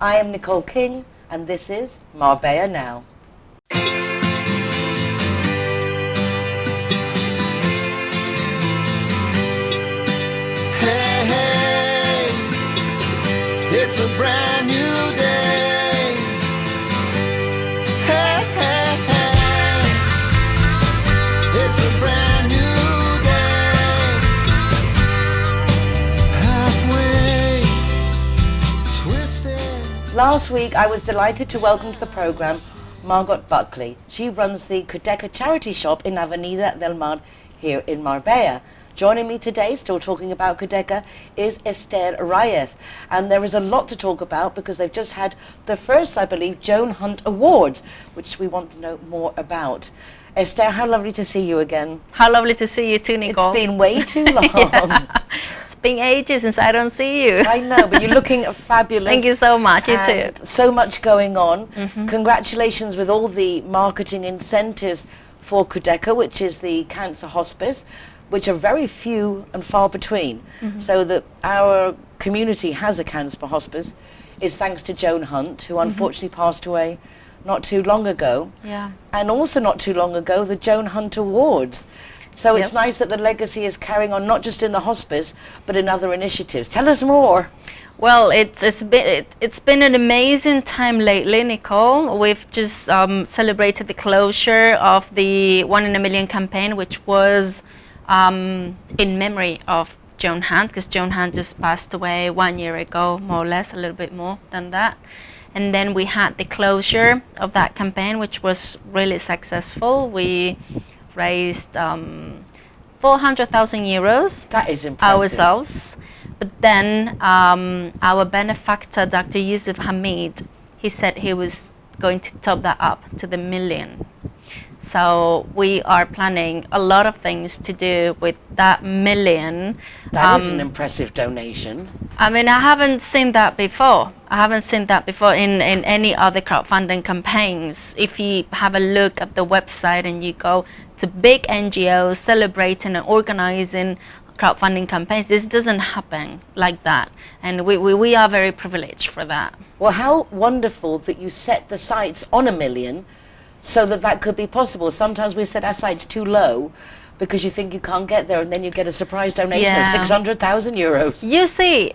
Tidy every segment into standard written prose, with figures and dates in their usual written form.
I am Nicole King, and this is Marbella Now. Hey, hey, it's a brand new day. Hey, hey, hey, it's a brand new day. Halfway twisted. Last week, I was delighted to welcome to the program Margot Buckley. She runs the Cudeca charity shop in Avenida del Mar here in Marbella. Joining me today, still talking about Cudeca, is Esther Reyes. And there is a lot to talk about because they've just had the first, I believe, Joan Hunt Awards, which we want to know more about. Esther, how lovely to see you again. How lovely to see you too, Nicole. It's been way too long. Yeah. It's been ages since I don't see you. I know, but you're looking fabulous. Thank you so much. You too. So much going on. Congratulations with all the marketing incentives for Cudeca, which is the cancer hospice, which are very few and far between. So that our community has a cancer hospice is thanks to Joan Hunt, who unfortunately passed away not too long ago. Yeah. And also not too long ago, the Joan Hunt Awards. So it's nice that the legacy is carrying on, not just in the hospice, but in other initiatives. Tell us more. Well, it's been an amazing time lately, Nicole. We've just celebrated the closure of the 1 in a Million campaign, which was in memory of Joan Hunt, because Joan Hunt just passed away 1 year ago, more or less, a little bit more than that. And then we had the closure of that campaign, which was really successful. We raised 400,000 euros. That is impressive. Ourselves. But then our benefactor, Dr. Yusuf Hamid, he said he was going to top that up to the million. So we are planning a lot of things to do with that million. That is an impressive donation. I mean, I haven't seen that before. I haven't seen that before in any other crowdfunding campaigns. If you have a look at the website and you go to big NGOs celebrating and organizing crowdfunding campaigns, this doesn't happen like that. And we are very privileged for that. Well, how wonderful that you set the sights on 1 million so that that could be possible. Sometimes we set our sights too low because you think you can't get there, and then you get a surprise donation of 600,000 euros. You see,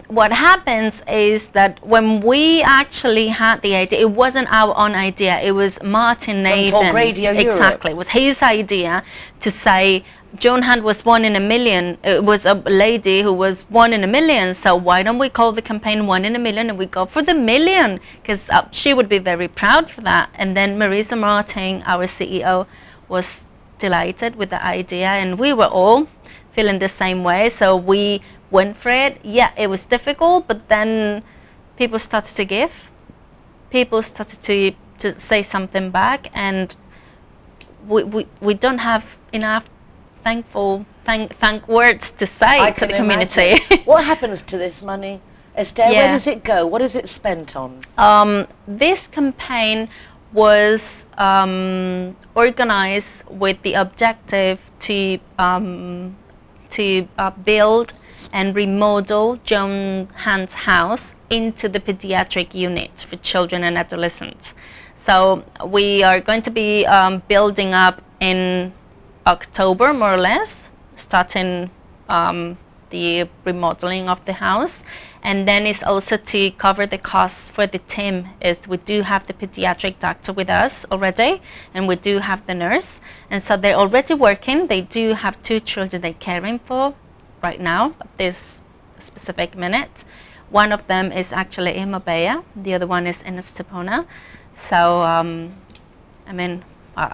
what happens is that when we actually had the idea, it wasn't our own idea, it was Martin Nathan's. Exactly, it was his idea to say, Joan Hunt was 1 in a million. It was a lady who was 1 in a million. So why don't we call the campaign 1 in a million, and we go for the million? Because she would be very proud for that. And then Marisa Martin, our CEO, was delighted with the idea, and we were all feeling the same way. So we went for it. Yeah, it was difficult, but then people started to give. People started to say something back, and we don't have enough thank words to say to the community. What happens to this money, Esther? Where does it go? What is it spent on? This campaign was organized with the objective to build and remodel Joan Hunt's house into the pediatric unit for children and adolescents. So we are going to be building up in October, more or less, starting the remodeling of the house. And then it's also to cover the costs for the team. Is we do have the pediatric doctor with us already, and we do have the nurse. And so they're already working. They do have 2 children they're caring for right now, at this specific minute. One of them is actually in Marbella. The other one is in Estepona. So, I mean,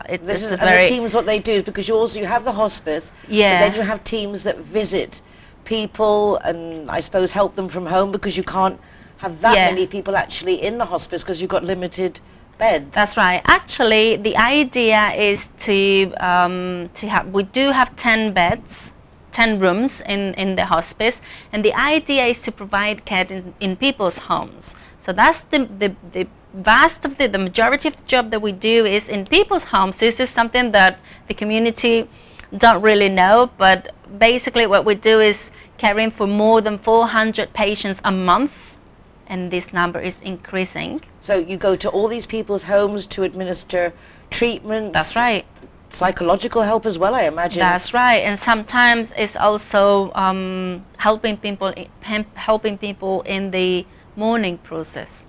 this is the teams, what they do is because you have the hospice, but then you have teams that visit people and I suppose help them from home, because you can't have that many people actually in the hospice because you've got limited beds. That's right. Actually, the idea is to have, we do have 10 beds, 10 rooms in the hospice, and the idea is to provide care in people's homes. So that's the majority of the job that we do is in people's homes. This is something that the community don't really know, but basically what we do is caring for more than 400 patients a month and this number is increasing. So you go to all these people's homes to administer treatments? That's right. Psychological help as well, I imagine. That's right, and sometimes it's also helping people in the mourning process.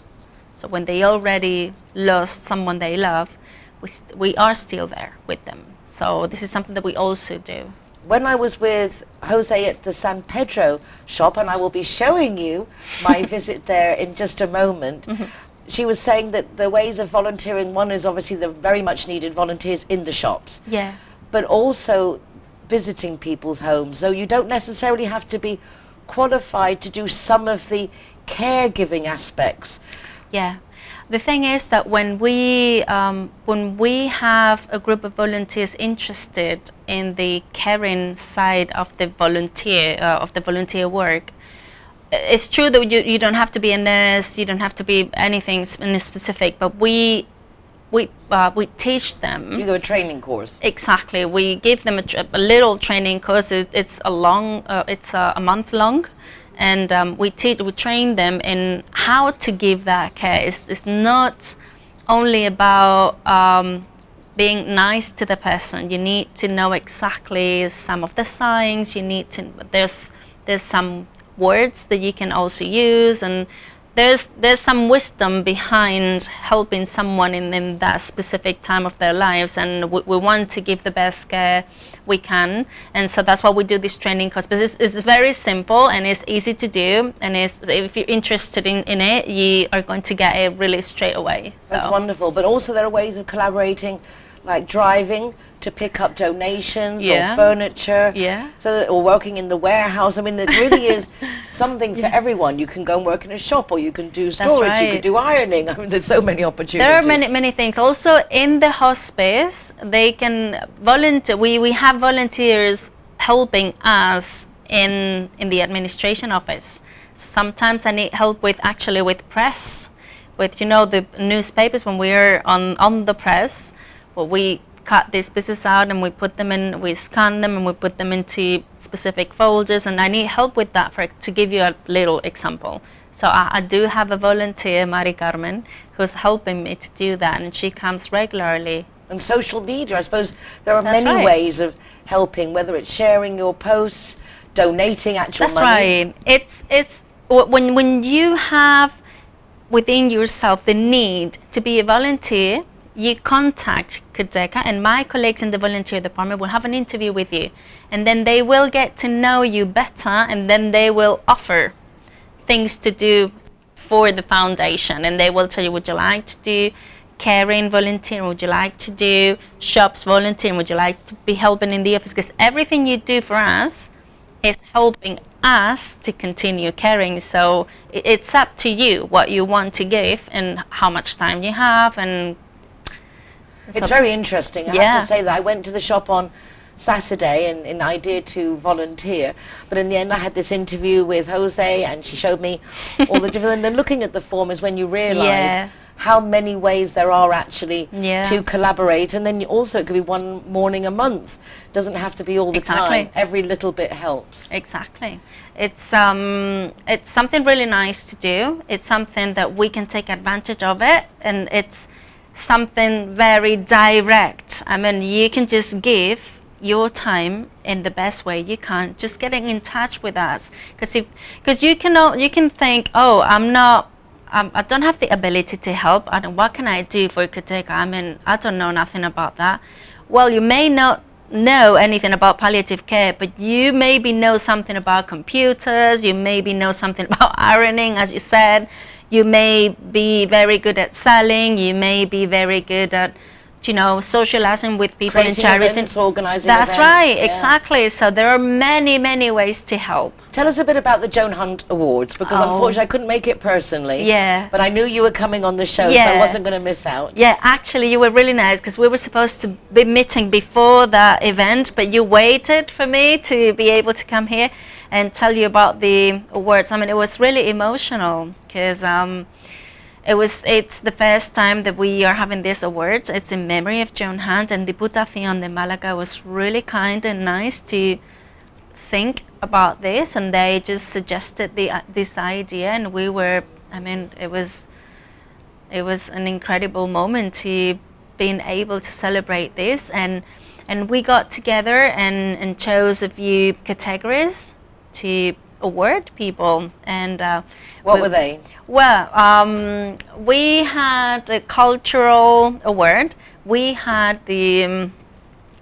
So when they already lost someone they love, we are still there with them. So this is something that we also do. When I was with Jose at the San Pedro shop, and I will be showing you my visit there in just a moment, she was saying that the ways of volunteering, one is obviously the very much needed volunteers in the shops, Yeah. but also visiting people's homes. So you don't necessarily have to be qualified to do some of the caregiving aspects. Yeah. The thing is that when we have a group of volunteers interested in the caring side of the volunteer work, it's true that you don't have to be a nurse, you don't have to be anything specific, but we teach them. You do a training course. Exactly. We give them a little training course. It's a month long. And we train them in how to give that care. It's not only about being nice to the person. You need to know exactly some of the signs. You need to. There's some words that you can also use, and there's some wisdom behind helping someone in that specific time of their lives, and we want to give the best care we can, and so that's why we do this training course. But it's very simple and it's easy to do, and if you're interested in it, you are going to get it really straight away. That's So. wonderful. But also there are ways of collaborating, like driving to pick up donations Yeah. or furniture. Yeah. Or working in the warehouse. I mean, there really is something for everyone. You can go and work in a shop, or you can do storage, you right. can do ironing. I mean, there's so many opportunities. There are many things. Also in the hospice, they can volunteer. We have volunteers helping us in the administration office. Sometimes I need help with press, with the newspapers when we're on the press. Well, we cut these pieces out and we scan them and we put them into specific folders, and I need help with that to give you a little example. So I do have a volunteer, Mari Carmen, who's helping me to do that, and she comes regularly. And social media, I suppose there are That's many right. ways of helping, whether it's sharing your posts, donating actual That's money. right. It's when you have within yourself the need to be a volunteer, you contact Cudeca, and my colleagues in the volunteer department will have an interview with you, and then they will get to know you better, and then they will offer things to do for the foundation, and they will tell you, would you like to do caring volunteer, would you like to do shops volunteer, would you like to be helping in the office, because everything you do for us is helping us to continue caring. So it's up to you what you want to give and how much time you have. And It's very interesting. I have to say that I went to the shop on Saturday and I did to volunteer, but in the end I had this interview with Jose, and she showed me all the different, and then looking at the form is when you realise how many ways there are actually to collaborate, and then also it could be one morning a month. Doesn't have to be all the time. Every little bit helps. Exactly. It's something really nice to do. It's something that we can take advantage of it, and it's something very direct. I mean, you can just give your time in the best way you can, just getting in touch with us, because you can think, oh, I don't have the ability to help. What can I do for Cudeca? I mean, I don't know nothing about that. Well, you may not know anything about palliative care, but you maybe know something about computers, you maybe know something about ironing, as you said. You may be very good at selling, you may be very good at, socializing with people in charity. Events, organizing That's events. right, Yes. Exactly. So there are many ways to help. Tell us a bit about the Joan Hunt Awards, because unfortunately I couldn't make it personally. Yeah. But I knew you were coming on the show, so I wasn't going to miss out. Yeah, actually you were really nice, because we were supposed to be meeting before the event, but you waited for me to be able to come here and tell you about the awards. I mean, it was really emotional, because it's the first time that we are having these awards. It's in memory of Joan Hunt, and Diputación de Málaga was really kind and nice to think about this, and they just suggested this idea, and we were I mean, it was an incredible moment to being able to celebrate this, and we got together and chose a few categories to award people. And what were they? Well, we had a cultural award. We had the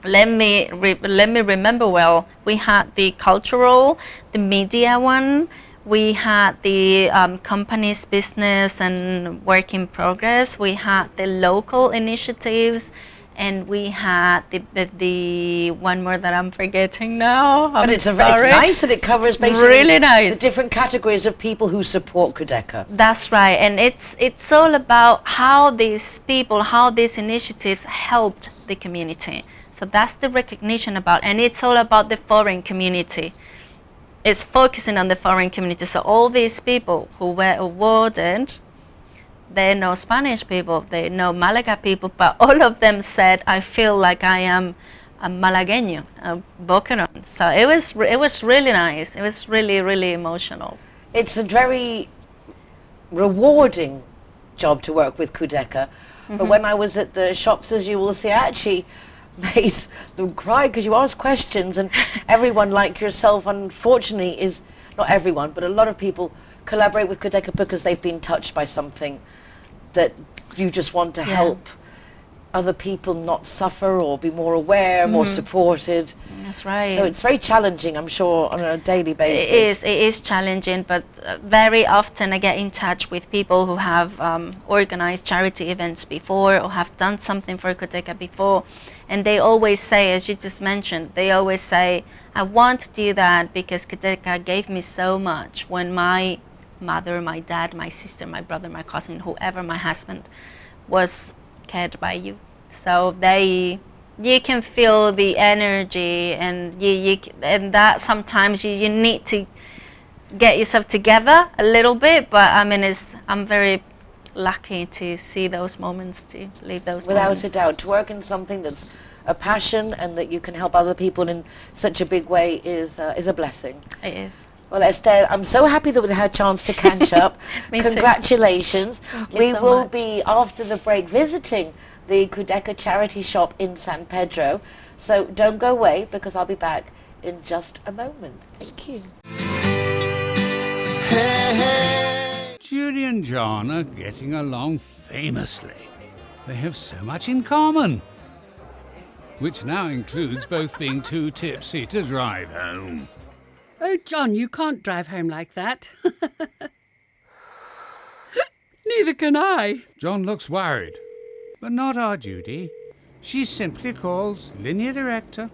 let me remember well. We had the cultural, the media one. We had the company's business and work in progress. We had the local initiatives, and we had the one more that I'm forgetting now. But it's nice that it covers basically really nice the different categories of people who support Cudeca. That's right, and it's all about how these people, how these initiatives helped the community. So that's the recognition about, and it's all about the foreign community. It's focusing on the foreign community. So all these people who were awarded, they know Spanish people, they know Malaga people, but all of them said, I feel like I am a Malagueño, a Boquerón. So it was really nice. It was really, really emotional. It's a very rewarding job to work with Cudeca. But when I was at the shops, as you will see, I actually made them cry because you ask questions, and everyone like yourself, unfortunately, is not everyone, but a lot of people collaborate with Cudeca because they've been touched by something that you just want to help other people not suffer or be more aware, more supported. That's right. So it's very challenging, I'm sure, on a daily basis. It is challenging, but very often I get in touch with people who have organized charity events before or have done something for Cudeca before, and they always say, as you just mentioned, they always say, I want to do that because Cudeca gave me so much when my mother, my dad, my sister, my brother, my cousin, whoever, my husband, was cared by you. So you can feel the energy, and and that sometimes you need to get yourself together a little bit. But I mean, I'm very lucky to see those moments, to live those moments. Without a doubt, to work in something that's a passion and that you can help other people in such a big way is a blessing. It is. Well, Esther, I'm so happy that we had a chance to catch up. Me too. Congratulations. Thank you We so will much. be, after the break, visiting the Cudeca charity shop in San Pedro. So don't go away, because I'll be back in just a moment. Thank you. Hey, hey. Judy and John are getting along famously. They have so much in common, which now includes both being too tipsy to drive home. Oh, John, you can't drive home like that. Neither can I. John looks worried, but not our Judy. She simply calls Linear Director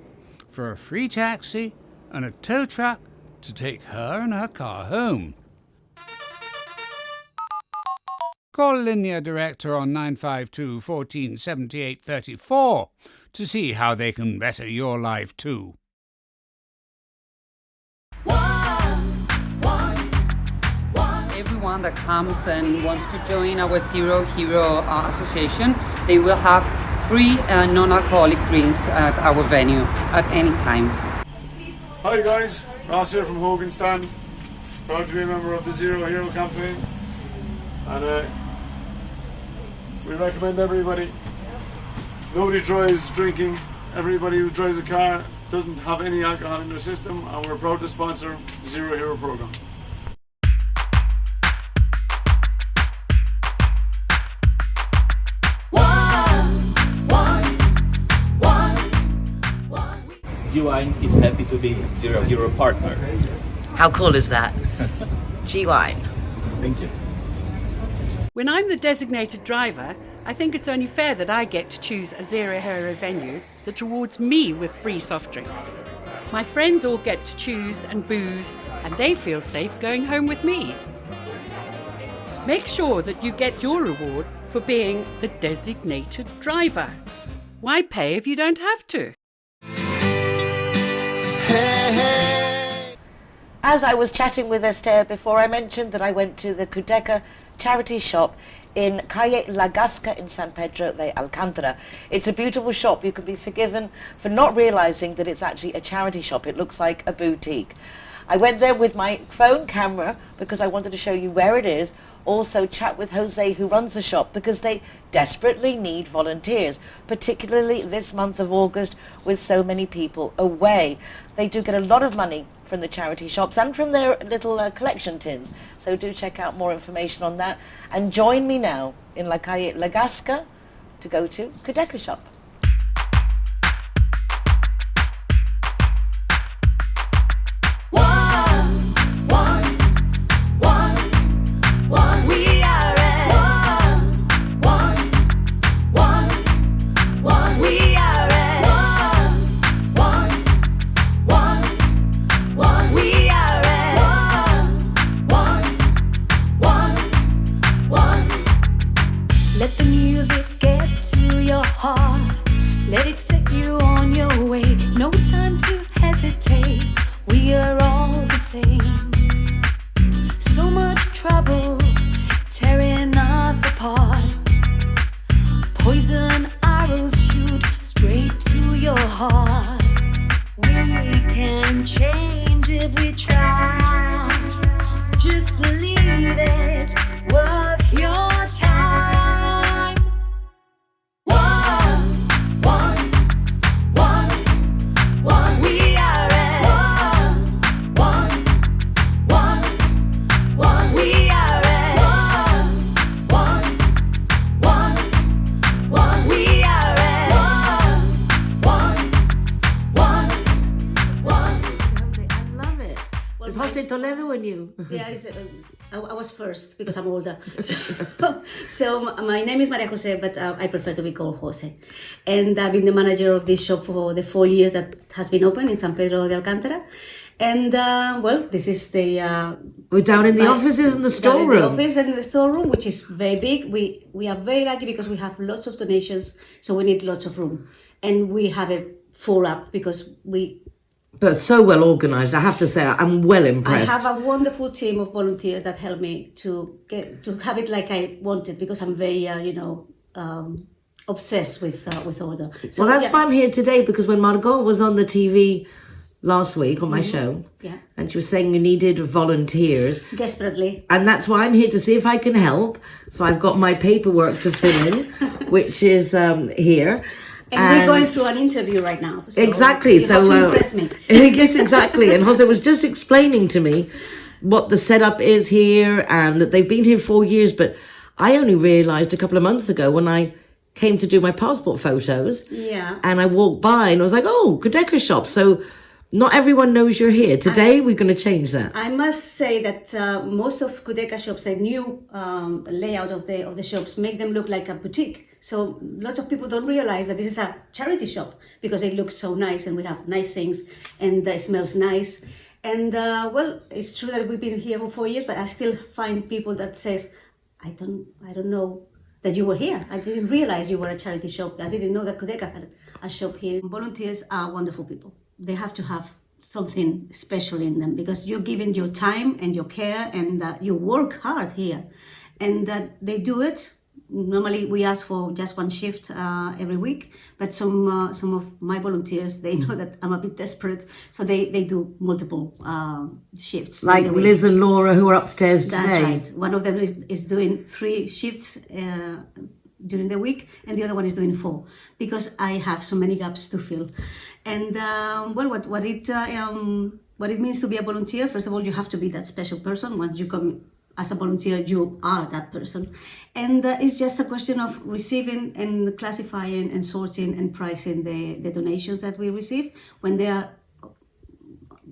for a free taxi and a tow truck to take her and her car home. Call Linear Director on 952 14 78 34 to see how they can better your life too. Everyone that comes and wants to join our Zero Hero Association, they will have free non-alcoholic drinks at our venue at any time. Hi guys, Ross here from Hogan Stand. Proud to be a member of the Zero Hero campaign. And we recommend everybody. Nobody drives drinking. Everybody who drives a car doesn't have any alcohol in their system, and we're proud to sponsor the Zero Hero program. G-Wine is happy to be Zero Hero partner. How cool is that? G-Wine. Thank you. When I'm the designated driver, I think it's only fair that I get to choose a Zero Hero venue that rewards me with free soft drinks. My friends all get to choose and booze, and they feel safe going home with me. Make sure that you get your reward for being the designated driver. Why pay if you don't have to? As I was chatting with Esther before, I mentioned that I went to the Cudeca charity shop in Calle Lagasca in San Pedro de Alcántara. It's a beautiful shop. You can be forgiven for not realizing that it's actually a charity shop. It looks like a boutique. I went there with my phone camera because I wanted to show you where it is. Also chat with Jose, who runs the shop, because they desperately need volunteers, particularly this month of August with so many people away. They do get a lot of money from the charity shops and from their little collection tins. So do check out more information on that. And join me now in La Calle Lagasca to go to Cudeca shop. Let the music get to your heart. Let it set you on your way. No time to hesitate. We are all the same. So much trouble tearing us apart. Poison arrows shoot straight to your heart. We can change if we try. Just believe it's worth your time. Toledo and you? Yeah, I was first because I'm older. So my name is Maria Jose, but I prefer to be called Jose. And I've been the manager of this shop for the 4 years that has been open in San Pedro de Alcántara. And well, this is the... We're down in the offices and the storeroom. The office and the storeroom, which is very big. We are very lucky because we have lots of donations, so we need lots of room. And we have it full up because we... But so well organized, I have to say, I'm well impressed. I have a wonderful team of volunteers that help me to have it like I wanted, because I'm very, obsessed with order. So, well, that's why I'm here today, because when Margot was on the TV last week on my show, and she was saying you needed volunteers. Desperately. And that's why I'm here, to see if I can help. So I've got my paperwork to fill in, which is here. And we're going through an interview right now. So exactly. You have to impress me. Yes, exactly. And Jose was just explaining to me what the setup is here, and that they've been here 4 years. But I only realised a couple of months ago when I came to do my passport photos. Yeah. And I walked by and I was like, oh, Cudeca shop. So not everyone knows you're here. Today we're going to change that. I must say that most of Cudeca shops, the new layout of the shops, make them look like a boutique. So lots of people don't realize that this is a charity shop because it looks so nice and we have nice things and it smells nice. And well, it's true that we've been here for 4 years, but I still find people that says, I don't know that you were here. I didn't realize you were a charity shop. I didn't know that Cudeca had a shop here. Volunteers are wonderful people. They have to have something special in them because you're giving your time and your care, and you work hard here, and that they do it. Normally we ask for just one shift every week, but some of my volunteers, they know that I'm a bit desperate, so they do multiple shifts. Like Liz and Laura, who are upstairs today. That's right. One of them is doing 3 shifts during the week, and the other one is doing 4, because I have so many gaps to fill. And well, what it means to be a volunteer, first of all, you have to be that special person. Once you come as a volunteer, you are that person. And it's just a question of receiving and classifying and sorting and pricing the donations that we receive. When they are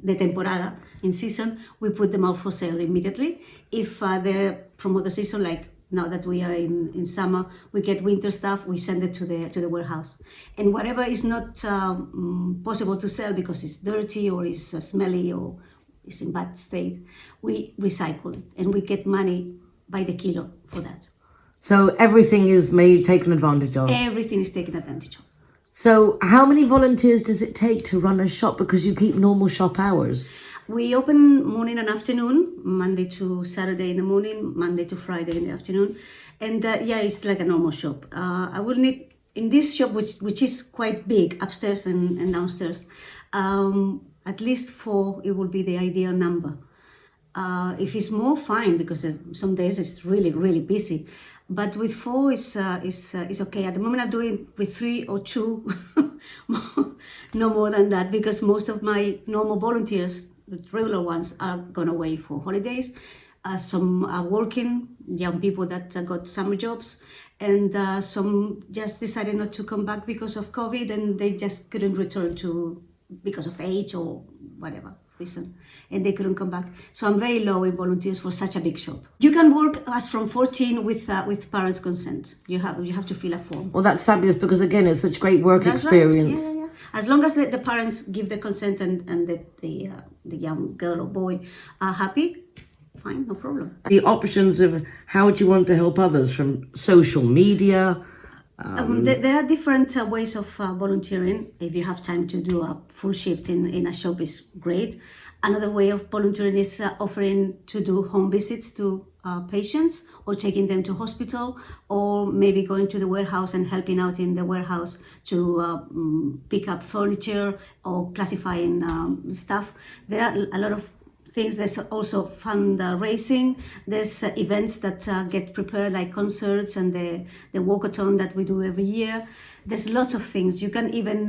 the temporada, in season, we put them out for sale immediately. If they're from other season, like now that we are in summer, we get winter stuff, we send it to the warehouse. And whatever is not possible to sell because it's dirty or is smelly or is in bad state, we recycle it and we get money by the kilo for that. So everything is taken advantage of? Everything is taken advantage of. So how many volunteers does it take to run a shop, because you keep normal shop hours? We open morning and afternoon, Monday to Saturday in the morning, Monday to Friday in the afternoon. And yeah, it's like a normal shop. I will need, in this shop, which is quite big, upstairs and downstairs, At least 4, it will be the ideal number. If it's more, fine, because some days it's really, really busy. But with 4, it's okay. At the moment, I'm doing with 3 or 2, no more than that, because most of my normal volunteers, the regular ones, are gone away for holidays. Some are working, young people that got summer jobs, and some just decided not to come back because of COVID, and they just couldn't return because of age or whatever reason, and they couldn't come back. So I'm very low in volunteers for such a big shop. You can work as from 14 with parents' consent. You have to fill a form. Well, that's fabulous, because again, it's such great work experience. Right. Yeah. As long as the parents give their consent and the young girl or boy are happy, fine, no problem. The options of how do you want to help others, from social media? There are different ways of volunteering. If you have time to do a full shift in a shop, is great. Another way of volunteering is offering to do home visits to patients, or taking them to hospital, or maybe going to the warehouse and helping out in the warehouse to pick up furniture or classifying stuff. There are a lot of things. There's also fundraising. There's events that get prepared, like concerts and the walkathon that we do every year. There's lots of things. You can even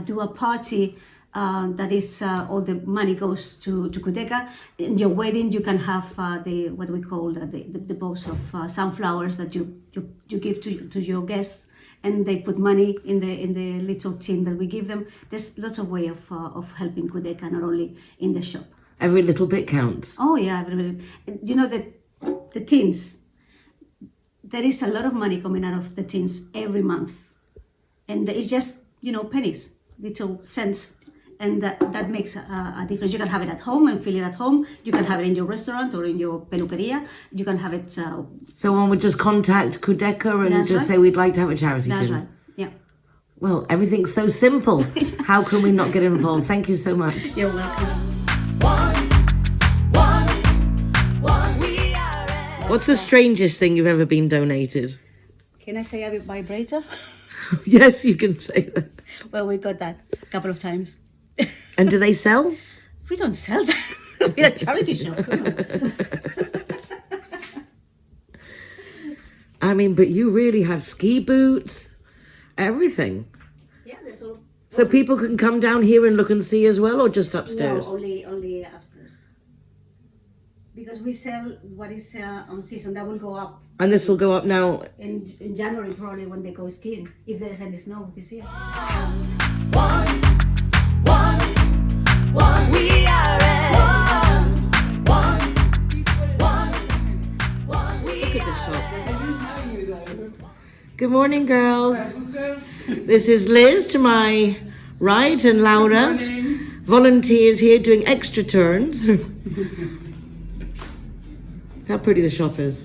do a party that is all the money goes to Cudeca. In your wedding, you can have what we call the box of sunflowers that you give to your guests, and they put money in the little tin that we give them. There's lots of way of helping Cudeca, not only in the shop. Every little bit counts. Oh yeah, you know the tins. There is a lot of money coming out of the tins every month, and it's just pennies, little cents, and that makes a difference. You can have it at home and fill it at home. You can have it in your restaurant or in your peluqueria. You can have it. So one would just contact Cudeca and just say we'd like to have a charity. That's right. Yeah. Well, everything's so simple. How can we not get involved? Thank you so much. You're welcome. What's the strangest thing you've ever been donated? Can I say a vibrator? Yes, you can say that. Well, we got that a couple of times. And do they sell? We don't sell that. We're a charity shop. I mean, but you really have ski boots, everything. Yeah, there's all. So people can come down here and look and see as well, or just upstairs? No, only upstairs. Because we sell what is on season. That will go up. And this will go up now? In January, probably, when they go skiing, if there's any snow this year. We are Look at the shop. Good morning, girls. This is Liz to my right, and Laura. Volunteers here doing extra turns. How pretty the shop is.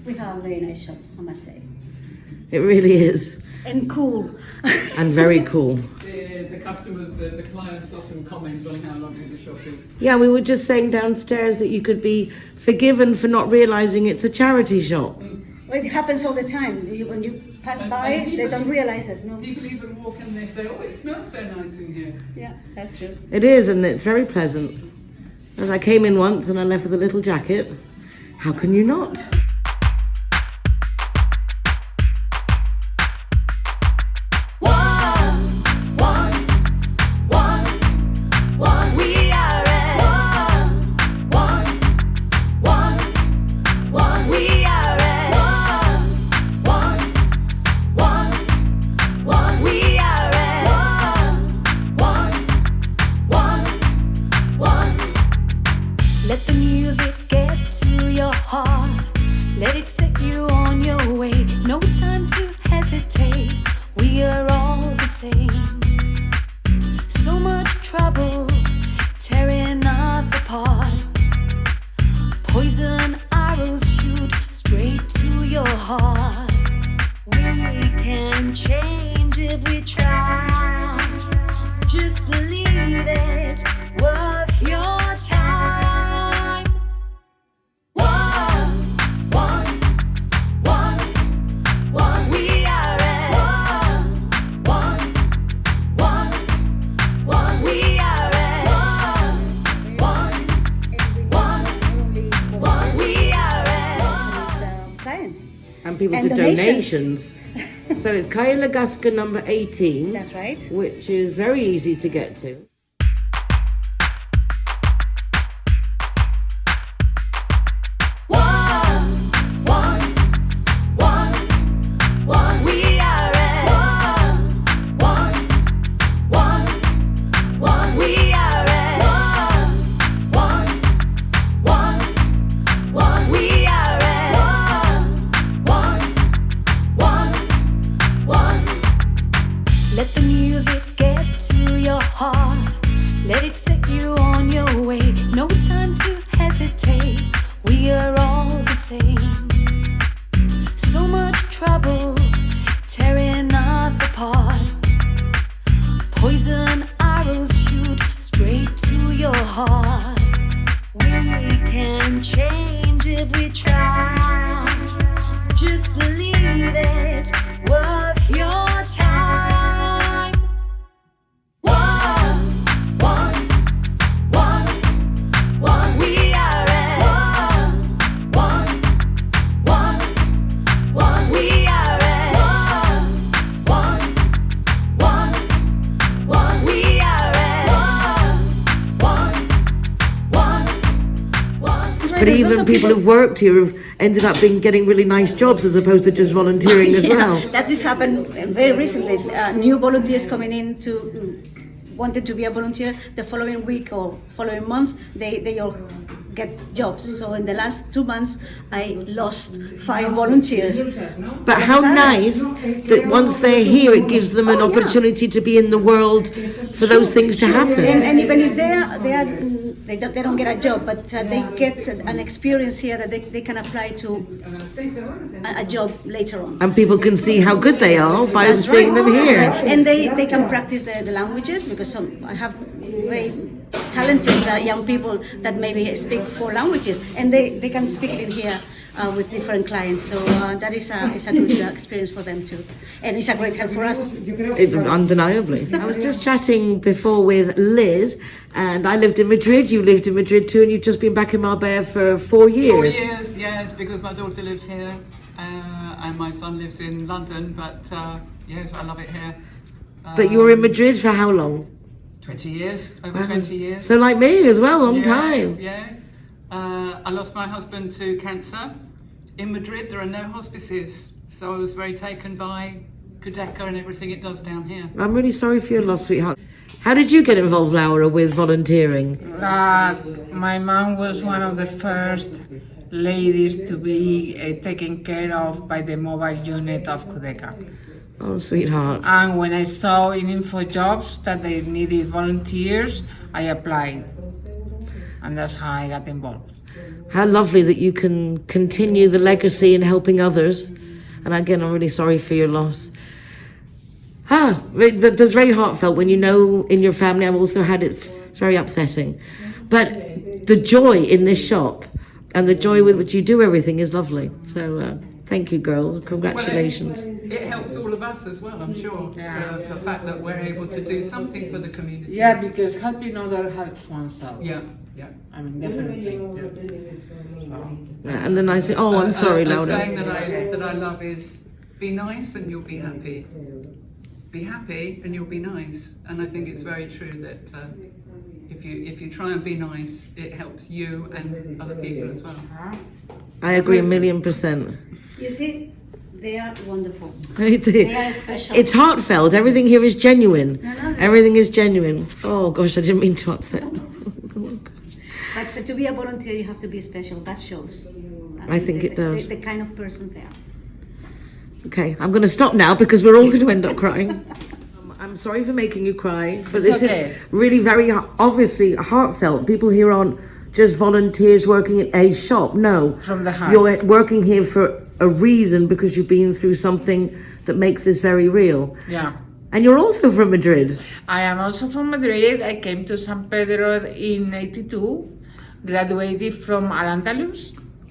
We have a very nice shop, I must say. It really is. And cool. And very cool. The customers, the clients often comment on how lovely the shop is. Yeah, we were just saying downstairs that you could be forgiven for not realising it's a charity shop. Well, it happens all the time. When you pass by, they don't realise it. No. People even walk and they say, oh, it smells so nice in here. Yeah, that's true. It is, and it's very pleasant. As I came in once and I left with a little jacket. How can you not? Let the music get to your heart. Let it set you on your way. No time to hesitate. We are all the same. So much trouble tearing us apart. Poison arrows shoot straight to your heart. We can change if we try. Just believe it's worth your time. We are And people And do donations. So it's Calle Lagasca number 18. That's right. Which is very easy to get to. Let the music get to your heart. Let it set you on your way. No time to hesitate. We are all the same. So much trouble tearing us apart. Poison arrows shoot straight to your heart. We can change if we try. Just believe it's worth your time. But even people who've worked here have ended up getting really nice jobs as opposed to just volunteering as well. That has happened very recently. New volunteers coming in to wanted to be a volunteer. The following week or following month, they all get jobs. So in the last 2 months, I lost 5 volunteers. But how nice that once they're here, it gives them an opportunity to be in the world for those things to happen. And even if they don't get a job, but they get an experience here that they can apply to a job later on. And people can see how good they are by seeing them here. And they can practice the languages, because I have very talented young people that maybe speak 4 languages, and they can speak it in here with different clients. So that is a good experience for them too. And it's a great help for us. Undeniably. I was just chatting before with Liz, and I lived in Madrid, you lived in Madrid too, and you've just been back in Marbella for 4 years. 4 years, yes, because my daughter lives here and my son lives in London, but yes, I love it here. But you were in Madrid for how long? 20 years, over 20 years. So like me as well, long time. Yes. I lost my husband to cancer. In Madrid, there are no hospices, so I was very taken by Cudeca and everything it does down here. I'm really sorry for your loss, sweetheart. How did you get involved, Laura, with volunteering? My mom was one of the first ladies to be taken care of by the mobile unit of Cudeca. Oh, sweetheart. And when I saw in InfoJobs that they needed volunteers, I applied. And that's how I got involved. How lovely that you can continue the legacy in helping others. And again, I'm really sorry for your loss. That's very heartfelt when you know in your family. I've also had it. It's very upsetting. But the joy in this shop and the joy with which you do everything is lovely. So thank you, girls. Congratulations. Well, it helps all of us as well, I'm sure. Yeah. The fact that we're able to do something for the community. Yeah, because helping others helps oneself. Yeah. I mean, definitely. And then I say, oh, I'm sorry, A Laura. saying that I love is, be nice and you'll be happy. Be happy and you'll be nice. And I think it's very true that if you try and be nice, it helps you and other people as well. I agree 1,000,000%. You see, they are wonderful. They are special. It's heartfelt. Everything here is genuine. No, Everything is genuine. Oh gosh, I didn't mean to upset. But to be a volunteer, you have to be special. That shows. I think it does. The kind of persons they are. Okay, I'm going to stop now because we're all going to end up crying. I'm sorry for making you cry, but this is really very obviously heartfelt. People here aren't just volunteers working in a shop. No, from the heart. You're working here for a reason because you've been through something that makes this very real. Yeah. And you're also from Madrid. I am also from Madrid. I came to San Pedro in '82, graduated from Al-Andalus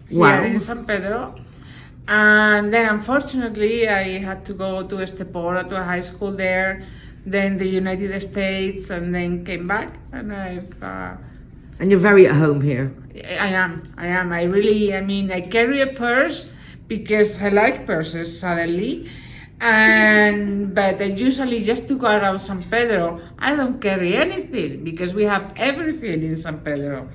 here in San Pedro. And then unfortunately I had to go to Estepona, to a high school there, then the United States, and then came back. And And you're very at home here. I am. I really, I mean, I carry a purse, because I like purses suddenly. But I usually just to go around San Pedro, I don't carry anything because we have everything in San Pedro.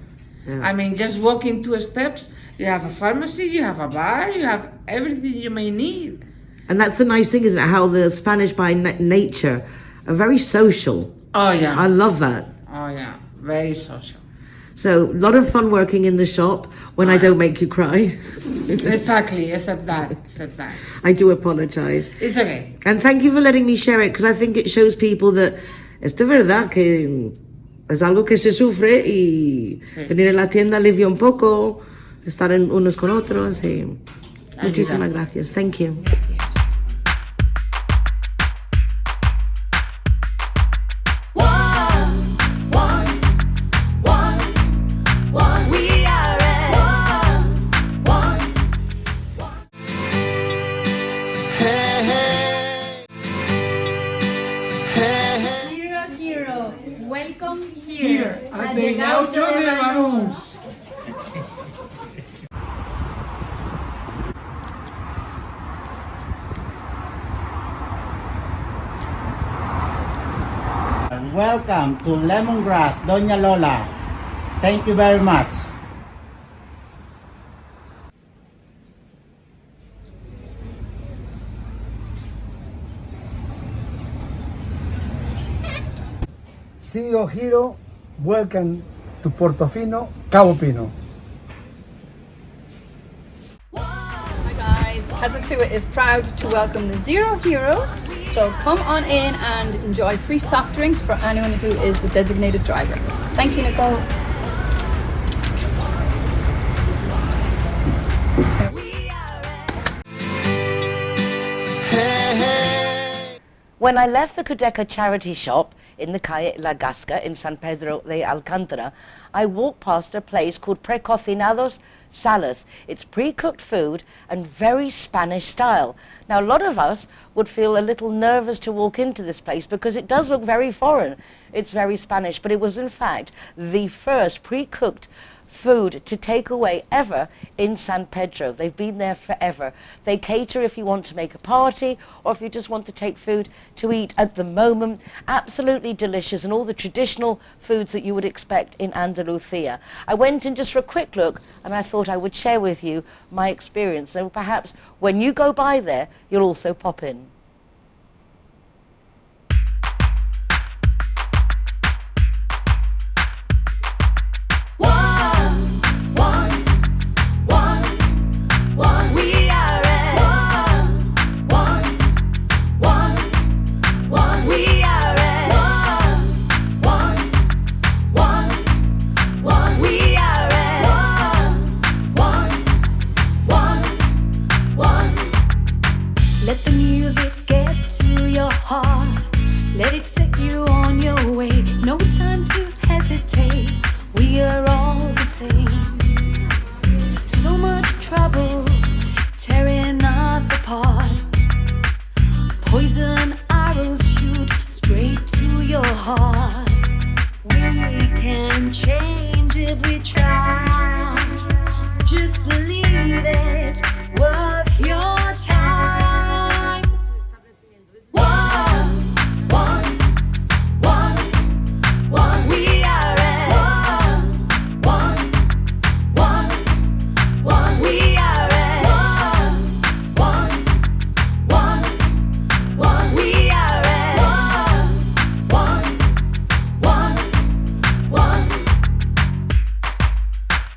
Yeah. I mean, just walking 2 steps, you have a pharmacy, you have a bar, you have everything you may need. And that's the nice thing, isn't it? How the Spanish by nature are very social. Oh yeah. I love that. Oh yeah, very social. So, a lot of fun working in the shop when I don't make you cry. Exactly, except that. I do apologize. It's okay. And thank you for letting me share it, because I think it shows people that es de verdad que es algo que se sufre y venir a la tienda alivia un poco, estar unos con otros. Y muchísimas gracias. Thank you. Welcome here at the Gaucho de Banús. Welcome to Lemongrass, Doña Lola. Thank you very much. Zero Hero, welcome to Portofino, Cabo Pino. Hi guys, Kazatua is proud to welcome the Zero Heroes. So come on in and enjoy free soft drinks for anyone who is the designated driver. Thank you, Nicole. When I left the Cudeca charity shop in the Calle Lagasca in San Pedro de Alcántara, I walked past a place called Preconiados Salas. It's pre-cooked food and very Spanish style. Now, a lot of us would feel a little nervous to walk into this place because it does look very foreign. It's very Spanish, but it was in fact the first pre-cooked food to take away ever in San Pedro. They've been there forever. They cater if you want to make a party or if you just want to take food to eat at the moment. Absolutely delicious, and all the traditional foods that you would expect in Andalusia. I went in just for a quick look and I thought I would share with you my experience, so perhaps when you go by there you'll also pop in. Let the music get to your heart. Let it set you on your way. No time to hesitate. We are all the same. So much trouble tearing us apart. Poison arrows shoot straight to your heart. We can change if we try. Just believe it's worth your time.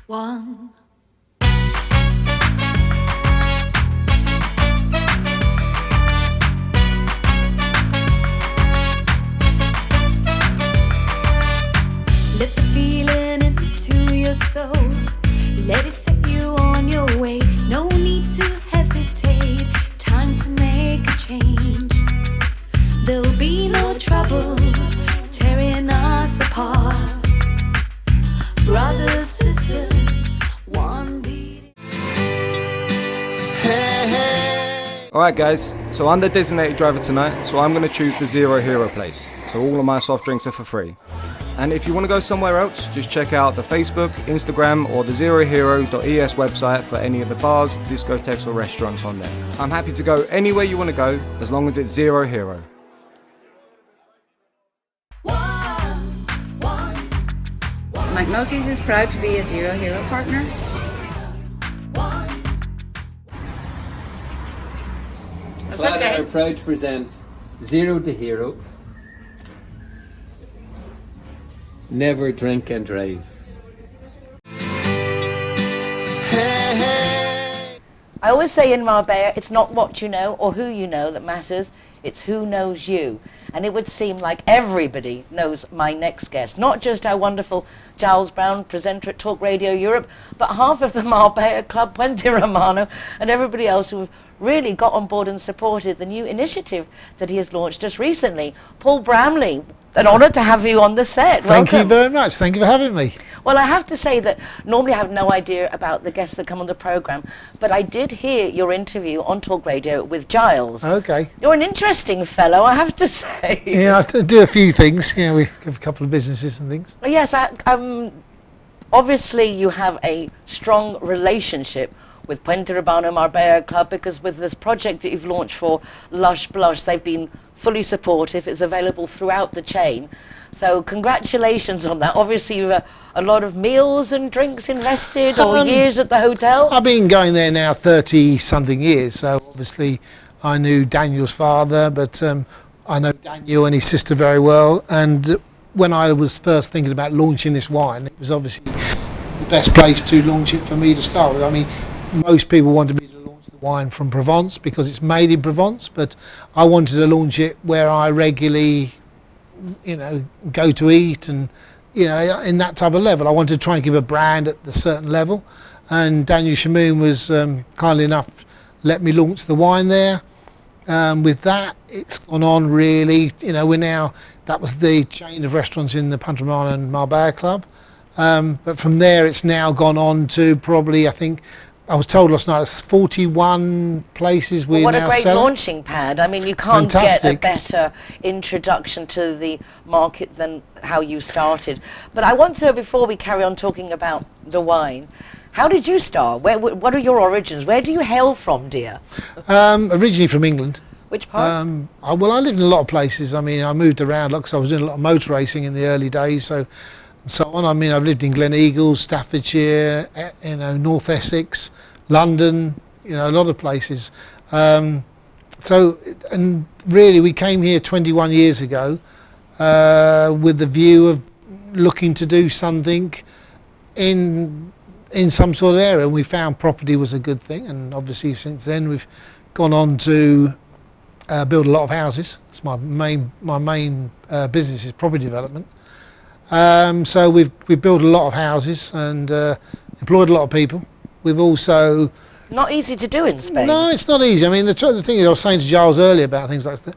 One. Let the feeling into your soul. Let it set you on your way. No need to hesitate. Time to make a change. There'll be no trouble tearing us apart. Brothers, sisters, one beat. Alright guys, so I'm the designated driver tonight, so I'm going to choose the Zero Hero place. So all of my soft drinks are for free. And if you want to go somewhere else, just check out the Facebook, Instagram, or the zerohero.es website for any of the bars, discotheques, or restaurants on there. I'm happy to go anywhere you want to go, as long as it's Zero Hero. McNulty's is proud to be a Zero Hero partner. That's Clara okay. are proud to present Zero to Hero. Never drink and drive. I always say in Marbella, it's not what you know or who you know that matters, it's who knows you. And it would seem like everybody knows my next guest, not just our wonderful Giles Brown, presenter at Talk Radio Europe, but half of the Marbella Club, Puente Romano, and everybody else who've really got on board and supported the new initiative that he has launched just recently. Paul Bramley, an honour to have you on the set. Welcome. Thank you very much. Thank you for having me. Well, I have to say that normally I have no idea about the guests that come on the programme, but I did hear your interview on Talk Radio with Giles. Okay. You're an interesting fellow, I have to say. Yeah, I do a few things. Yeah, we have a couple of businesses and things. Well, yes, obviously you have a strong relationship with Puente Romano Marbella Club, because with this project that you've launched for Lush Blush, they've been fully supportive. It's available throughout the chain. So congratulations on that. Obviously you've a lot of meals and drinks invested, or years at the hotel. I've been going there now 30 something years, so obviously I knew Daniel's father, but I know Daniel and his sister very well, and when I was first thinking about launching this wine, it was obviously the best place to launch it for me to start with. I mean, most people wanted me to launch the wine from Provence because it's made in Provence, but I wanted to launch it where I regularly, go to eat, and in that type of level. I wanted to try and give a brand at a certain level, and Daniel Shamoon was kindly enough to let me launch the wine there. With that, it's gone on really. That was the chain of restaurants in the Puente Romano and Marbella Club, but from there it's now gone on to probably, I think, I was told last night, it's 41 places we're now selling. What a great launching pad. I mean, you can't get a better introduction to the market than how you started. But I want to, before we carry on talking about the wine, how did you start? What are your origins? Where do you hail from, dear? Originally from England. Which part? I lived in a lot of places. I mean, I moved around because I was doing a lot of motor racing in the early days, so on. I mean, I've lived in Gleneagles, Staffordshire, North Essex, London, a lot of places. And really we came here 21 years ago with the view of looking to do something in some sort of area, and we found property was a good thing, and obviously since then we've gone on to build a lot of houses. It's my main business is property development. So we've built a lot of houses and employed a lot of people. We've also... Not easy to do in Spain. No, it's not easy. I mean, the thing is, I was saying to Giles earlier about things like that.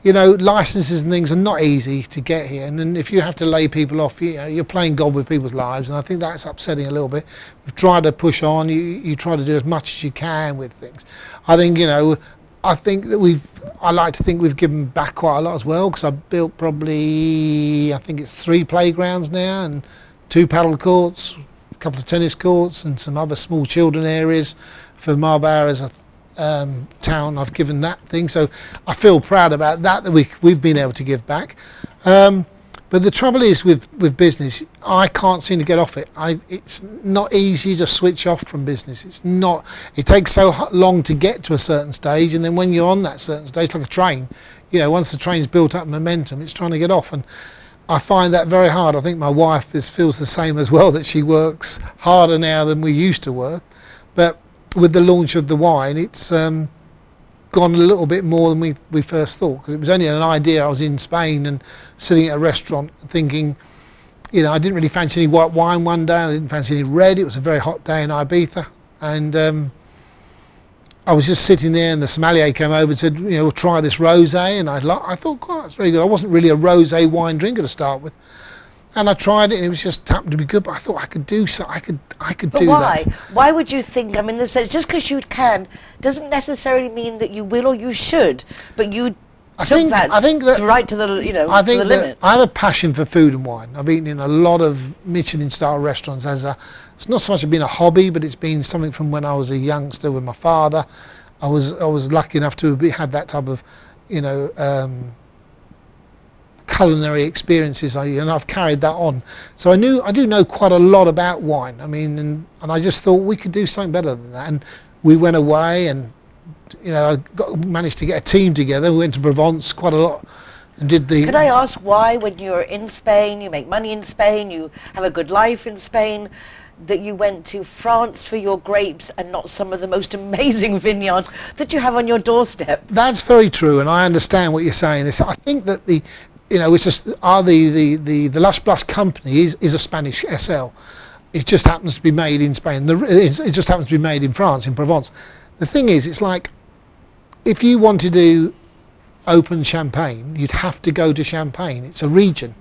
Licenses and things are not easy to get here, and then if you have to lay people off, you're playing God with people's lives, and I think that's upsetting a little bit. We've tried to push on. You try to do as much as you can with things. I think that I like to think we've given back quite a lot as well, because I've built probably, I think it's 3 playgrounds now and 2 paddle courts, a couple of tennis courts, and some other small children areas for Marbella as a town. I've given that thing, so I feel proud about that we've been able to give back. But the trouble is with business, I can't seem to get off it. It's not easy to switch off from business. It takes so long to get to a certain stage, and then when you're on that certain stage, like a train, once the train's built up momentum, it's trying to get off, and I find that very hard. I think my wife feels the same as well, that she works harder now than we used to work. But with the launch of the wine, it's gone a little bit more than we first thought, because it was only an idea. I was in Spain and sitting at a restaurant thinking, I didn't really fancy any white wine one day, I didn't fancy any red. It was a very hot day in Ibiza, and I was just sitting there, and the sommelier came over and said, we'll try this rosé, and I thought, God, that's very good. I wasn't really a rosé wine drinker to start with, and I tried it, and it was just happened to be good. But I thought I could do so. I could but do why? that. Why would you think? I mean, just because you can doesn't necessarily mean that you will or you should. But you I think that right to the I to think the that limit. I have a passion for food and wine. I've eaten in a lot of Michelin-style restaurants it's not so much been a hobby, but it's been something from when I was a youngster with my father. I was lucky enough to have that type of, culinary experiences. I've carried that on. So I do know quite a lot about wine. I mean, and I just thought we could do something better than that. And we went away and, I managed to get a team together. We went to Provence quite a lot and did the... Could I ask why, when you're in Spain, you make money in Spain, you have a good life in Spain, that you went to France for your grapes and not some of the most amazing vineyards that you have on your doorstep? That's very true, and I understand what you're saying. I think that the Lush Blush company is a Spanish SL. It just happens to be made in Spain. It just happens to be made in France, in Provence. The thing is, it's like, if you wanted to open Champagne, you'd have to go to Champagne. It's a region.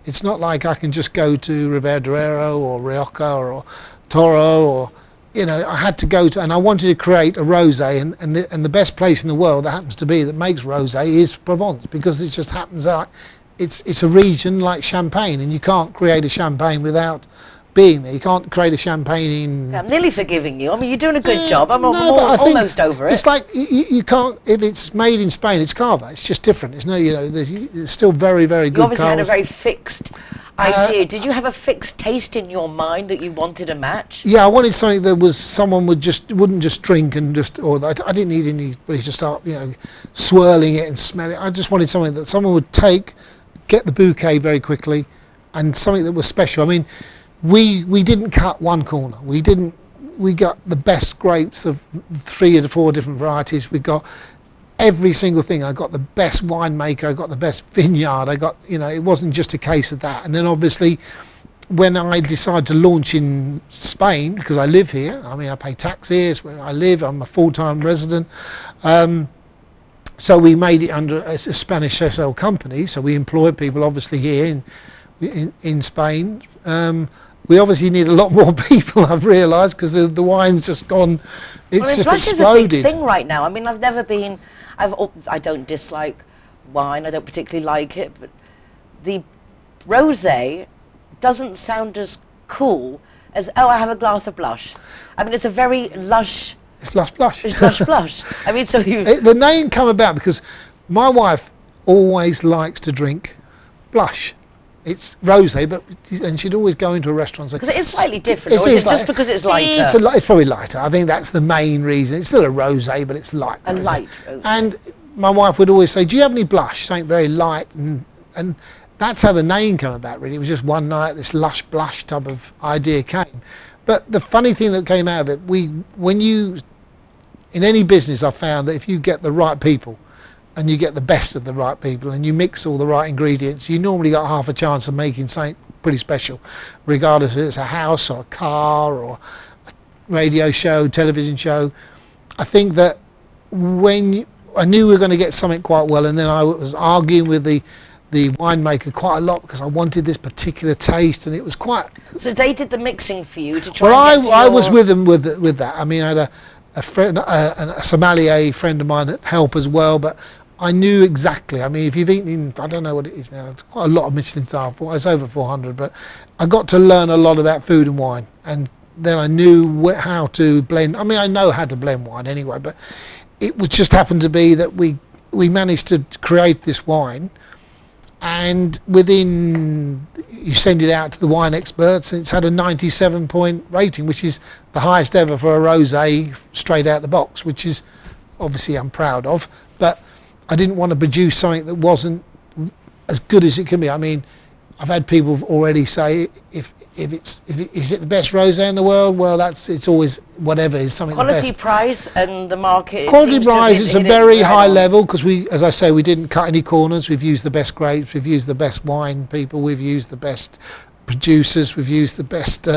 It's not like I can just go to Ribera Duero or Rioja or Toro or, I had to go to, and I wanted to create a rosé, and the best place in the world that happens to be that makes rosé is Provence, because it just happens that it's a region like Champagne, and you can't create a Champagne without being there. You can't create a Champagne in... I'm nearly forgiving you. I mean, you're doing a good job. I'm almost over it. It's like you can't, if it's made in Spain, it's Cava. It's just different. It's there's still very, very good. You obviously had a Cavas. very fixed idea. Did you have a fixed taste in your mind that you wanted to match? Yeah, I wanted something that was someone wouldn't just drink and I didn't need anybody to start swirling it and smell it. I just wanted something that someone would take, get the bouquet very quickly, and something that was special. I mean, we didn't cut one corner. We got the best grapes of 3 or 4 different varieties. We got every single thing. I got the best winemaker. I got the best vineyard. I got, it wasn't just a case of that. And then obviously, when I decided to launch in Spain, because I live here, I mean, I pay tax here, it's where I live. I'm a full-time resident. So we made it under a Spanish SL company. So we employed people obviously here in Spain. We obviously need a lot more people, I've realised, because the wine's just gone, it's just Blush exploded. is a big thing right now. I mean, I don't dislike wine, I don't particularly like it, but the rosé doesn't sound as cool as, I have a glass of blush. I mean, it's a very lush... It's Lush Blush. It's Lush Blush. I mean, so the name come about because my wife always likes to drink blush. It's rosé, and she'd always go into a restaurant and say... Because it is slightly different, or is it just because it's lighter? It's probably lighter. I think that's the main reason. It's still a rosé, but it's light. A light rosé. And my wife would always say, do you have any blush? Something very light. And that's how the name came about, really. It was just one night, this Lush Blush type of idea came. But the funny thing that came out of it, in any business, I've found that if you get the right people, and you get the best of the right people, and you mix all the right ingredients, you normally got half a chance of making something pretty special, regardless if it's a house or a car or a radio show, television show. I think that when I knew we were going to get something quite well, and then I was arguing with the winemaker quite a lot because I wanted this particular taste, and it was quite... So they did the mixing for you to try and get to I was with them with that. I mean, I had a friend, a sommelier friend of mine that helped as well, but I knew exactly. I mean, if you've eaten, I don't know what it is now, it's quite a lot of Michelin star, it's over 400, but I got to learn a lot about food and wine, and then I knew how to blend. I mean, I know how to blend wine anyway, but it was just happened to be that we managed to create this wine, and within, you send it out to the wine experts, and it's had a 97-point rating, which is the highest ever for a rosé straight out the box, which is obviously I'm proud of, but I didn't want to produce something that wasn't as good as it can be. I mean, I've had people already say, is it the best rosé in the world? Well, it's always whatever is something quality, the best. price, and the market. Quality, price, it's a very high level because as I say, we didn't cut any corners. We've used the best grapes, we've used the best wine people, we've used the best producers, we've used the best.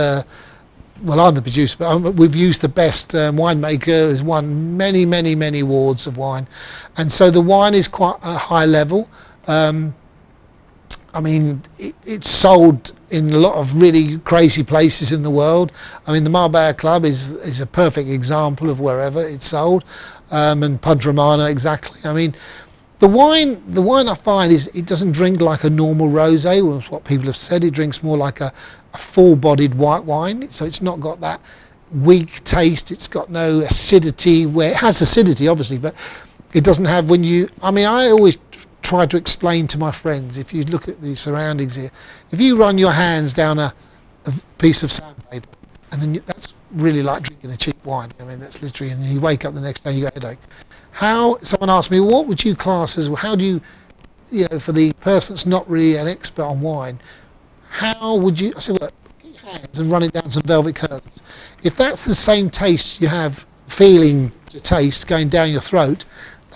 Well, I'm the producer, but we've used the best winemaker, has won many, many, many awards of wine. And so the wine is quite a high level. I mean, it's sold in a lot of really crazy places in the world. I mean, the Marbella Club is a perfect example of wherever it's sold. And Punta Romana, exactly. I mean, The wine I find is it doesn't drink like a normal rosé, was what people have said. It drinks more like a full-bodied white wine, so it's not got that weak taste. It's got no acidity, where it has acidity obviously, but it doesn't have I always try to explain to my friends, if you look at the surroundings here, if you run your hands down a piece of sandpaper, and then that's really like drinking a cheap wine. I mean, that's literally, and you wake up the next day you got a headache. Someone asked me, what would you class as, how do you for the person that's not really an expert on wine, how would you, I said, well, get your hands and run it down some velvet curtains. If that's the same taste you have, feeling to taste going down your throat,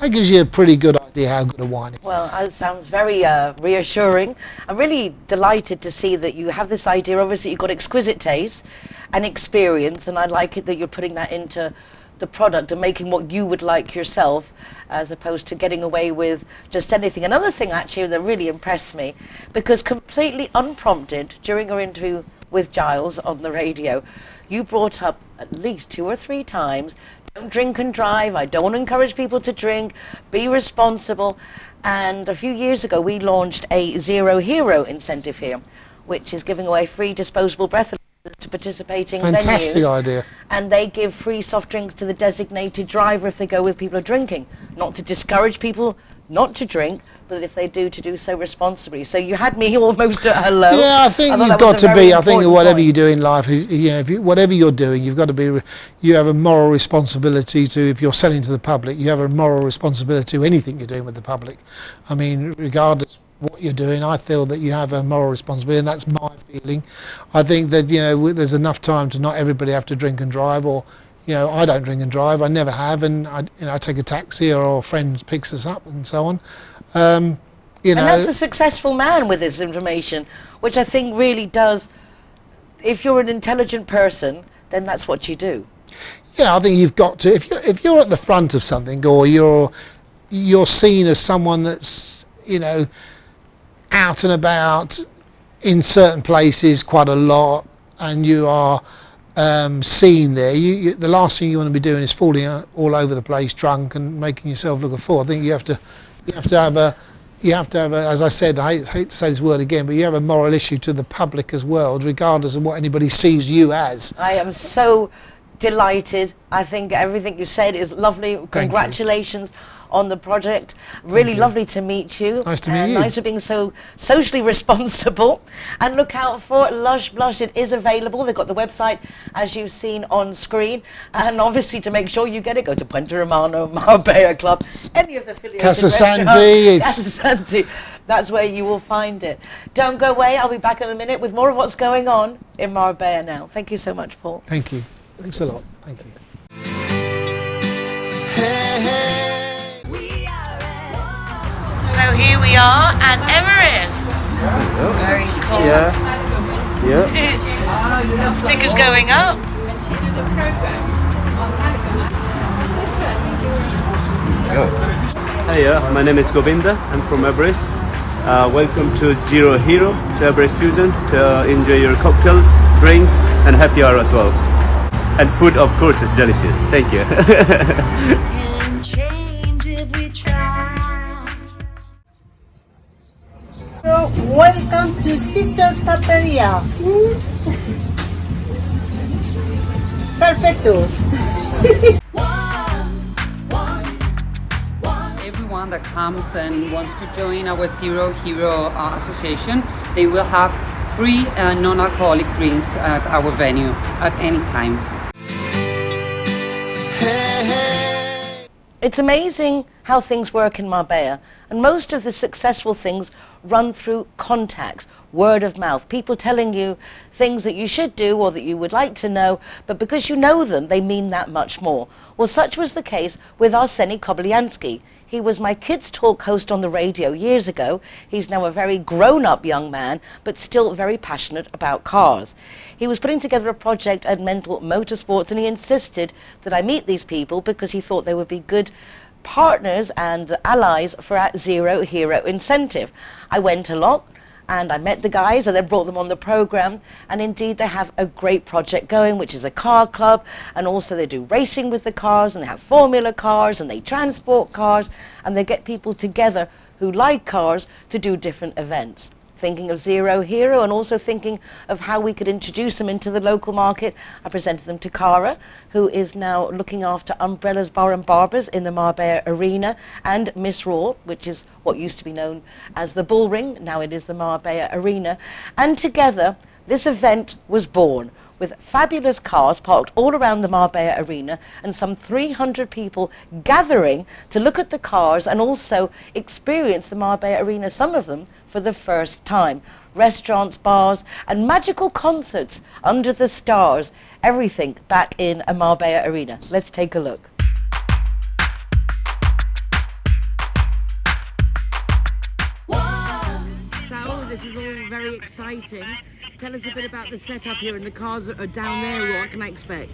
that gives you a pretty good idea how good a wine is. Well, it sounds very reassuring. I'm really delighted to see that you have this idea. Obviously, you've got exquisite taste and experience, and I like it that you're putting that into the product and making what you would like yourself, as opposed to getting away with just anything. Another thing actually that really impressed me, because completely unprompted during our interview with Giles on the radio, you brought up at least 2 or 3 times, don't drink and drive, I don't encourage people to drink, be responsible. And a few years ago we launched a Zero Hero incentive here, which is giving away free disposable breath to participating Fantastic venues. idea. And they give free soft drinks to the designated driver if they go with people who are drinking. Not to discourage people not to drink, but if they do, to do so responsibly. So you had me almost at hello. Yeah, I think you've got to be, I think whatever you do in life, whatever you're doing, you've got to be, you have a moral responsibility to, if you're selling to the public, you have a moral responsibility to anything you're doing with the public. I mean, regardless what you're doing, I feel that you have a moral responsibility, and that's my feeling. I think that there's enough time to not everybody have to drink and drive, or I don't drink and drive, I never have, and I take a taxi or a friend picks us up and so on. And that's a successful man with this information, which I think really does, if you're an intelligent person, then that's what you do. Yeah, I think you've got to, if you're at the front of something, or you're seen as someone that's out and about in certain places quite a lot, and you are seen there, the last thing you want to be doing is falling all over the place drunk and making yourself look a fool. I think you have to have a, as I said, I hate to say this word again, but you have a moral issue to the public as well, regardless of what anybody sees you as. I am so delighted. I think everything you said is lovely. Congratulations on the project. Really lovely to meet you. Nice to meet you. Nice for being so socially responsible. And look out for Lush Blush. It is available. They've got the website, as you've seen on screen. And obviously, to make sure you get it, go to Puente Romano, Marbella Club, any of the affiliated Casa restaurants. Santi. That's where you will find it. Don't go away. I'll be back in a minute with more of what's going on in Marbella now. Thank you so much, Paul. Thank you. Thanks a lot. Thank you. So here we are at Everest. Very cool. Yeah. Stickers going up. Hey, my name is Govinda. I'm from Everest. Welcome to Zero Hero, to Everest Fusion, to enjoy your cocktails, drinks, and happy hour as well. And food, of course, is delicious. Thank you. Welcome to Sister Taperia. Perfecto. Everyone that comes and wants to join our Zero Hero Association, they will have free non-alcoholic drinks at our venue at any time. It's amazing how things work in Marbella, and most of the successful things run through contacts, word of mouth, people telling you things that you should do or that you would like to know, but because you know them, they mean that much more. Well, such was the case with Arseny Kobliansky. He was my kids' talk host on the radio years ago. He's now a very grown-up young man, but still very passionate about cars. He was putting together a project at Mental Motorsports, and he insisted that I meet these people because he thought they would be good partners and allies for our Zero Hero incentive. I went along, and I met the guys and then brought them on the program, and indeed they have a great project going, which is a car club, and also they do racing with the cars, and they have formula cars, and they transport cars, and they get people together who like cars to do different events. Thinking of Zero Hero and also thinking of how we could introduce them into the local market, I presented them to Kara, who is now looking after Umbrellas Bar and Barbers in the Marbella Arena, and Miss Raw, which is what used to be known as the Bull Ring, now it is the Marbella Arena. And together, this event was born, with fabulous cars parked all around the Marbella Arena and some 300 people gathering to look at the cars and also experience the Marbella Arena, some of them for the first time. Restaurants, bars and magical concerts under the stars, everything back in a Marbella Arena. Let's take a look. Saud, this is all very exciting. Tell us a bit about the setup here and the cars that are down there. What can I expect?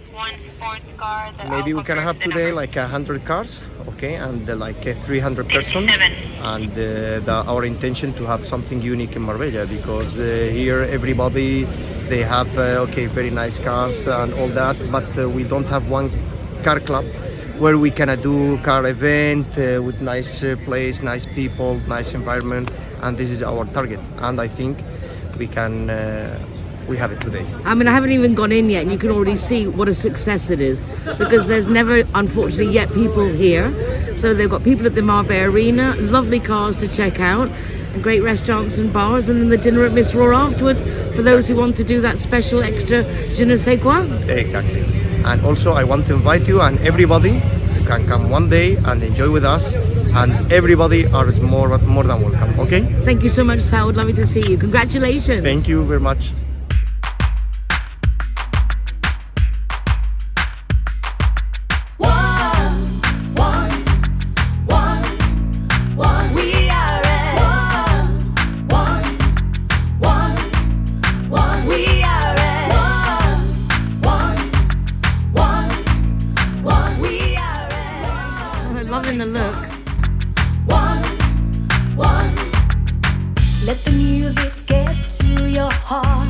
Maybe we can have today like 100 cars, okay, and like 300 persons. And our intention to have something unique in Marbella, because here everybody, they have very nice cars and all that, but we don't have one car club where we can do car event with nice place, nice people, nice environment, and this is our target. And I think we have it today. I mean, I haven't even gone in yet, and you can already see what a success it is, because there's never, unfortunately, yet people here. So they've got people at the Marbella Arena, lovely cars to check out, and great restaurants and bars, and then the dinner at Miss Raw afterwards for those who want to do that special extra je ne sais quoi. Exactly. And also I want to invite you and everybody to can come one day and enjoy with us, and everybody is more than welcome, okay? Thank you so much, Saud. Lovely to see you. Congratulations. Thank you very much. Loving the look. Let the music get to your heart.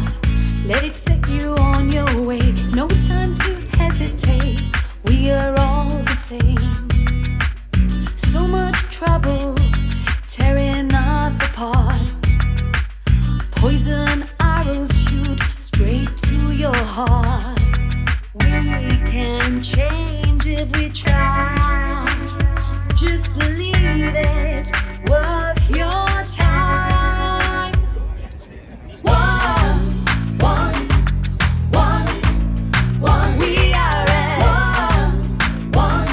Let it set you on your way. No time to hesitate. We are all the same. So much trouble tearing us apart. Poison arrows shoot straight to your heart. We can change if we try. Just believe it's worth your time. One, we are at. One,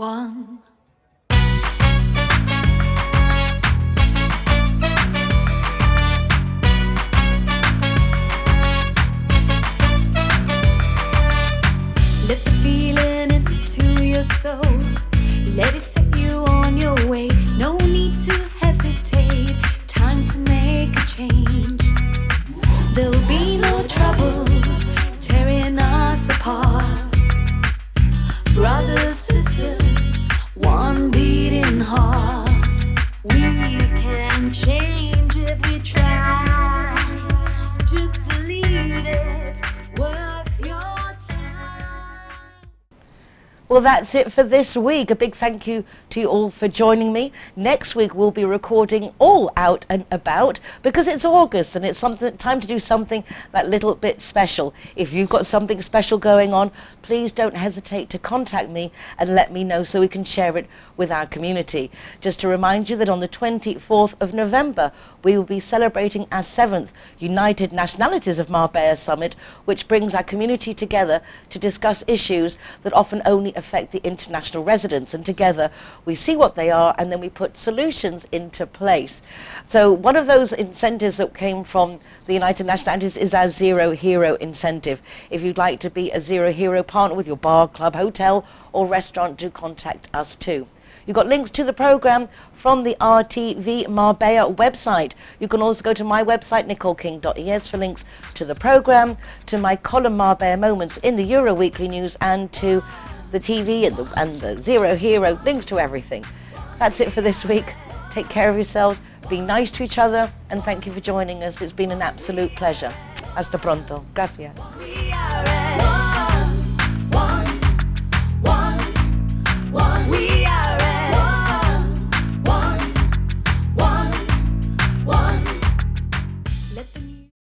one. Let the feeling into your soul. Let it set you on your way. No need to hesitate. Time to make a change. There'll be no trouble tearing us apart. Brothers, sisters, one beating heart. We can change if we try. Just believe it's worth your time. Well, that's it for this week. A big thank you to you all for joining me. Next week we'll be recording all out and about because it's August and it's time to do something that little bit special. If you've got something special going on, please don't hesitate to contact me and let me know so we can share it with our community. Just to remind you that on the 24th of November we will be celebrating our 7th United Nationalities of Marbella Summit, which brings our community together to discuss issues that often only affect the international residents, and together we see what they are and then we put solutions into place. So one of those incentives that came from the United Nationalities is our Zero Hero incentive. If you'd like to be a Zero Hero partner with your bar, club, hotel or restaurant, do contact us too. You've got links to the programme from the RTV Marbella website. You can also go to my website, nicoleking.es, for links to the programme, to my column Marbella Moments in the Euro Weekly News, and to the TV and the Zero Hero, links to everything. That's it for this week. Take care of yourselves, be nice to each other, and thank you for joining us. It's been an absolute pleasure. Hasta pronto. Gracias.